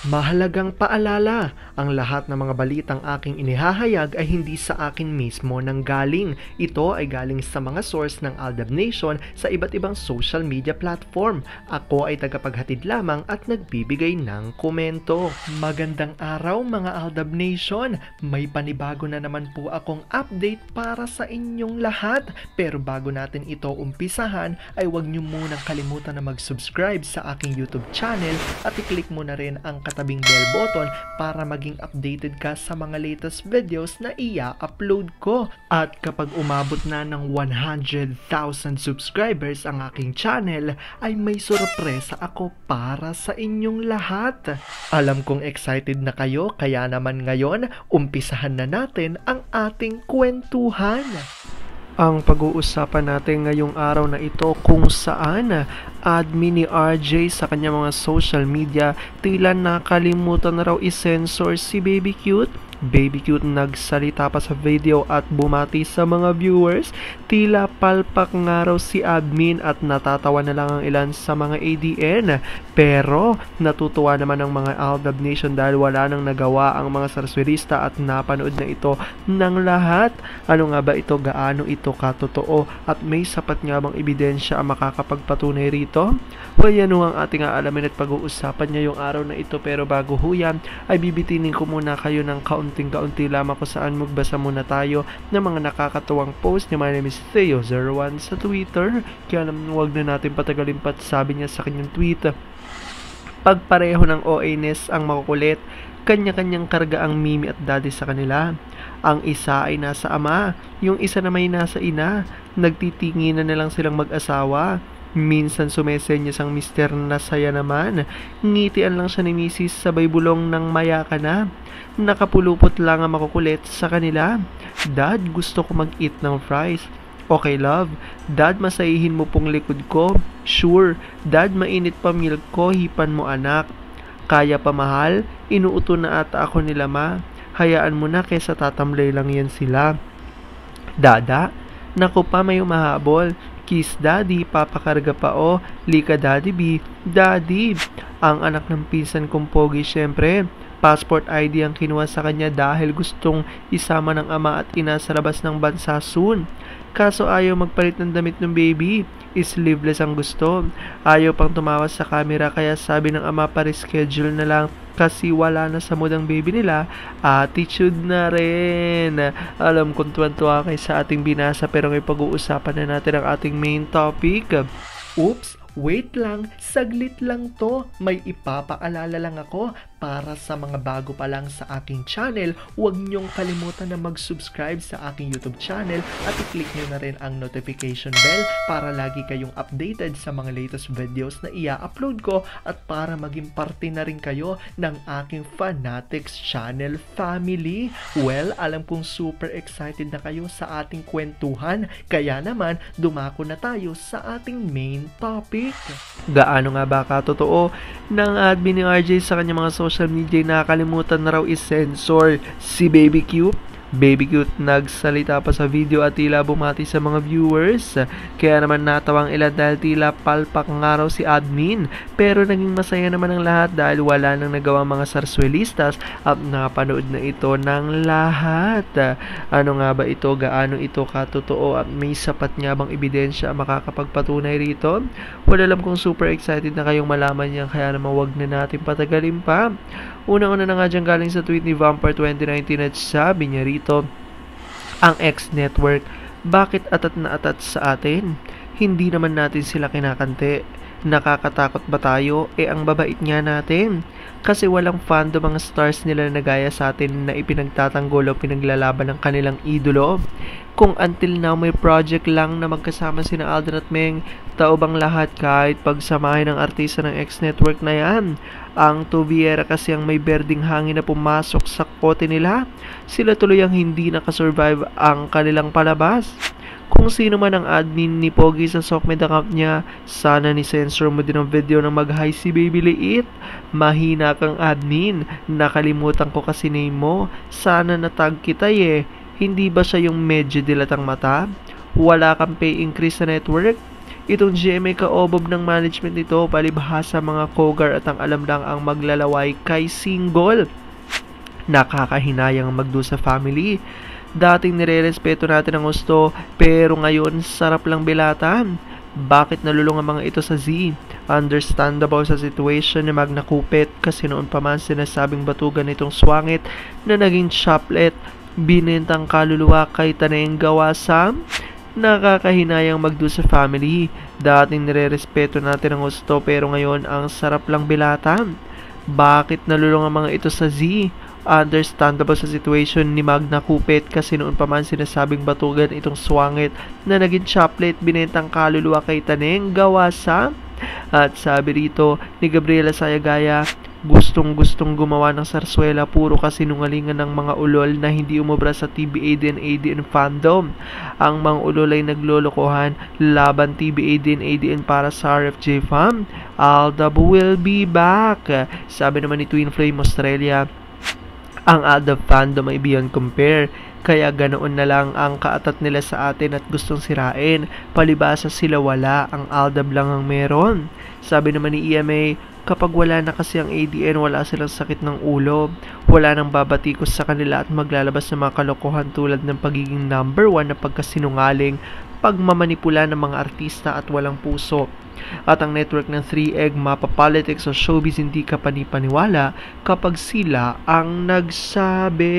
Mahalagang paalala, ang lahat ng mga balitang aking inihahayag ay hindi sa akin mismo nanggaling. Ito ay galing sa mga source ng Aldab Nation sa iba't ibang social media platform. Ako ay tagapaghatid lamang at nagbibigay ng komento. Magandang araw mga Aldab Nation! May panibago na naman po akong update para sa inyong lahat. Pero bago natin ito umpisahan ay huwag niyo munang kalimutan na mag-subscribe sa aking YouTube channel at i-click mo na rin ang katabing bell button para maging updated ka sa mga latest videos na i-upload ko. At kapag umabot na ng 100,000 subscribers ang aking channel, ay may sorpresa ako para sa inyong lahat. Alam kong excited na kayo, kaya naman ngayon, umpisahan na natin ang ating kwentuhan. Ang pag-uusapan natin ngayong araw na ito kung saan admin ni RJ sa kanyang mga social media tila nakalimutan na raw i-censor si Baby Cute. Baby Cute nagsalita pa sa video at bumati sa mga viewers. Tila palpak nga raw si admin at natatawa na lang ang ilan sa mga ADN. Pero natutuwa naman ang mga Aldab Nation dahil wala nang nagawa ang mga sarswelista at napanood na ito ng lahat. Ano nga ba ito? Gaano ito katotoo? At may sapat nga bang ebidensya ang makakapagpatunay rito? Well, yan ang ating aalamin at pag-uusapan ngayong araw na ito. Pero bago huyan ay bibitinin ko muna kayo ng kaunting-kaunti lamang kung saan magbasa muna tayo ng mga nakakatuwang post ni My name is Theo01 sa Twitter. Kaya naman huwag na natin patagalin pa, sabi niya sa kanyang tweet, pagpareho ng OA-ness ang makukulit, kanya-kanyang karga ang mimi at daddy sa kanila. Ang isa ay nasa ama, yung isa na may nasa ina. Nagtitinginan na lang silang mag-asawa. Minsan sumesenyas ang mister na saya naman. Ngitian lang siya ni misis sabay bulong ng maya ka na. Nakapulupot lang ang makukulit sa kanila. Dad, gusto ko mag-eat ng fries. Okay love. Dad, masayihin mo pong likod ko. Sure. Dad, mainit pa milk ko, hipan mo anak. Kaya pa mahal? Inuuto na ata ako nila ma. Hayaan mo na kesa tatamlay lang yan sila. Dada? Naku pa, may umahabol. Kiss daddy, papakarga pa o. Lika daddy B. Daddy. Ang anak ng pinsan kong pogi syempre. Passport ID ang kinuha sa kanya dahil gustong isama ng ama at ina sa labas ng bansa soon. Kaso ayaw magpalit ng damit ng baby. Sleeveless ang gusto. Ayaw pang tumawa sa camera kaya sabi ng ama pa-reschedule na lang kasi wala na sa mood ang baby nila. Attitude na rin. Alam kong tuwan-tuwa kayo sa ating binasa pero ngayon pag-uusapan na natin ang ating main topic. Oops! Wait lang, saglit lang to. May ipapaalala lang ako para sa mga bago pa lang sa aking channel. Huwag niyong kalimutan na mag-subscribe sa aking YouTube channel at i-click niyo na rin ang notification bell para lagi kayong updated sa mga latest videos na i-upload ko at para maging parte na rin kayo ng aking Fanatics channel family. Well, alam kong super excited na kayo sa ating kwentuhan, kaya naman dumako na tayo sa ating main topic. Gaano nga ba katotoo ng admin ni RJ sa kanyang mga social media nakalimutan na raw i-censor si Baby Cute? Baby Cute nagsalita pa sa video at tila bumati sa mga viewers. Kaya naman natawang ilan dahil tila palpak nga raw si admin. Pero naging masaya naman ang lahat dahil wala nang nagawang mga sarswelistas at napanood na ito ng lahat. Ano nga ba ito? Gaano ito katotoo? At may sapat nga bang ebidensya makakapagpatunay rito? Wala, alam kong super excited na kayong malaman yan kaya naman wag na natin patagalin pa. Una-una na nga dyan galing sa tweet ni Vampire 2019 at sabi niya rito, ang X-Network, bakit atat na atat sa atin? Hindi naman natin sila kinakante. Nakakatakot ba tayo? Ang babait nga natin. Kasi walang fandom mga stars nila na gaya sa atin na ipinagtatanggol o pinaglalaban ng kanilang idolo. Kung until now may project lang na magkasama sina Alden at Meng, tao bang lahat kahit pagsamahin ng artista ng X-Network na yan? Ang Tuviera kasi ang may berding hangin na pumasok sa kote nila. Sila tuloy ang hindi nakasurvive ang kanilang palabas. Kung sino man ang admin ni Pogi sa Sokmed account niya, sana ni-censor mo din ang video ng mag-hi si Baby Liit. Mahina kang admin, nakalimutan ko kasi name mo. Sana natag kita Hindi ba siya yung medyo dilatang mata? Wala kang pay increase sa network? Itong GMA kaobob ng management nito, palibhasa mga kogar at ang alam lang ang maglalaway kay single. Nakakahinayang magdo sa family. Dating nirerespeto natin ang gusto, pero ngayon sarap lang bilatan. Bakit nalulung ang mga ito sa Z? Understandable sa situation ni Magna Cupet kasi noon pa man sinasabing batugan itong swangit na naging chaplet, binintang kaluluwa kay Taneng gawa sa nakakahinayang magdo sa family. Dating nirerespeto natin ang gusto pero ngayon ang sarap lang bilatan. Bakit nalulung ang mga ito sa Z? Understandable sa situation ni Magna Cupet kasi noon pa man sinasabing batugan itong swangit na naging chaplet, binentang kaluluwa kay Taneng gawa sa. At sabi rito ni Gabriela Sayagaya, gustong-gustong gumawa ng sarswela, puro kasinungalingan ng mga ulol na hindi umubra sa TBAD and ADN fandom. Ang mga ulol ay naglolokohan laban TBAD and ADN para sa RFJ fam. Aldab will be back. Sabi naman ni Twin Flame Australia, ang Aldab fandom ay beyond compare, kaya ganoon na lang ang kaatat nila sa atin at gustong sirain. Palibasa sila wala, ang Aldab lang ang meron. Sabi naman ni EMA, kapag wala na kasi ang ADN, wala silang sakit ng ulo. Wala nang babatikos sa kanila at maglalabas ng mga kalokohan tulad ng pagiging number 1 na pagkasinungaling, pagmamanipula ng mga artista at walang puso. At ang network ng 3egg, mapapolitics o showbiz, hindi ka panipaniwala kapag sila ang nagsabi.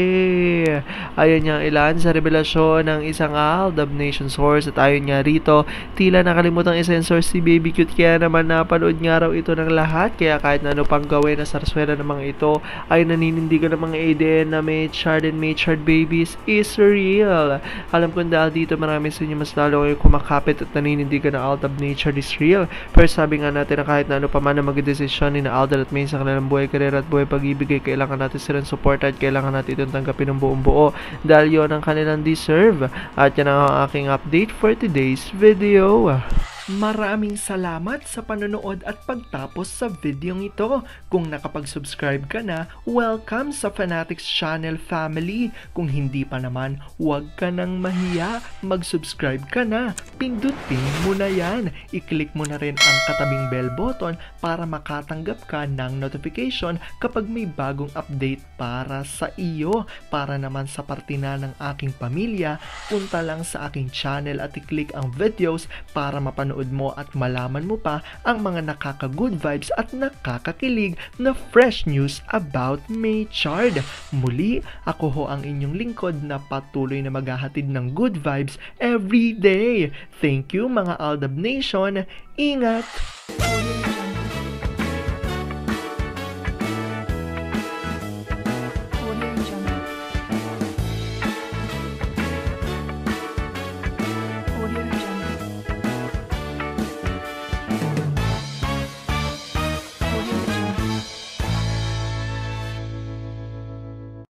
Ayan yung ilan sa revelasyon ng isang Aldab Nation source. At ayon nga rito, tila nakalimutang i-censor si Baby Cute, kaya naman napanood nga raw ito ng lahat. Kaya kahit na ano pang gawin na sarswela ng mga ito, ay naninindigan ng mga ADN na may child and may child babies is real. Alam ko dahil dito marami sa inyo mas lalo kayo kumakapit at naninindigan na Aldab nature is real. Pero sabi nga natin na kahit na ano pa man na magdesisyon ni na Aldab at May sa kanilang buhay, karera at buhay pag-ibig, ay kailangan natin silang support at kailangan natin itong tanggapin ng buong buo dahil yun ang kanilang deserve. At yan ang aking update for today's video. Maraming salamat sa panonood at pagtapos sa videong ito. Kung nakapag-subscribe ka na, welcome sa Fanatics Channel family. Kung hindi pa naman, huwag ka nang mahiya. Mag-subscribe ka na. Pindutin mo na yan. I-click mo na rin ang katabing bell button para makatanggap ka ng notification kapag may bagong update para sa iyo. Para naman sa parte na ng aking pamilya, punta lang sa aking channel at i-click ang videos para mapanood mo at malaman mo pa ang mga nakaka-good vibes at nakakakilig na fresh news about Maychard. Muli, ako ho ang inyong lingkod na patuloy na maghahatid ng good vibes every day. Thank you mga Aldab Nation. Ingat!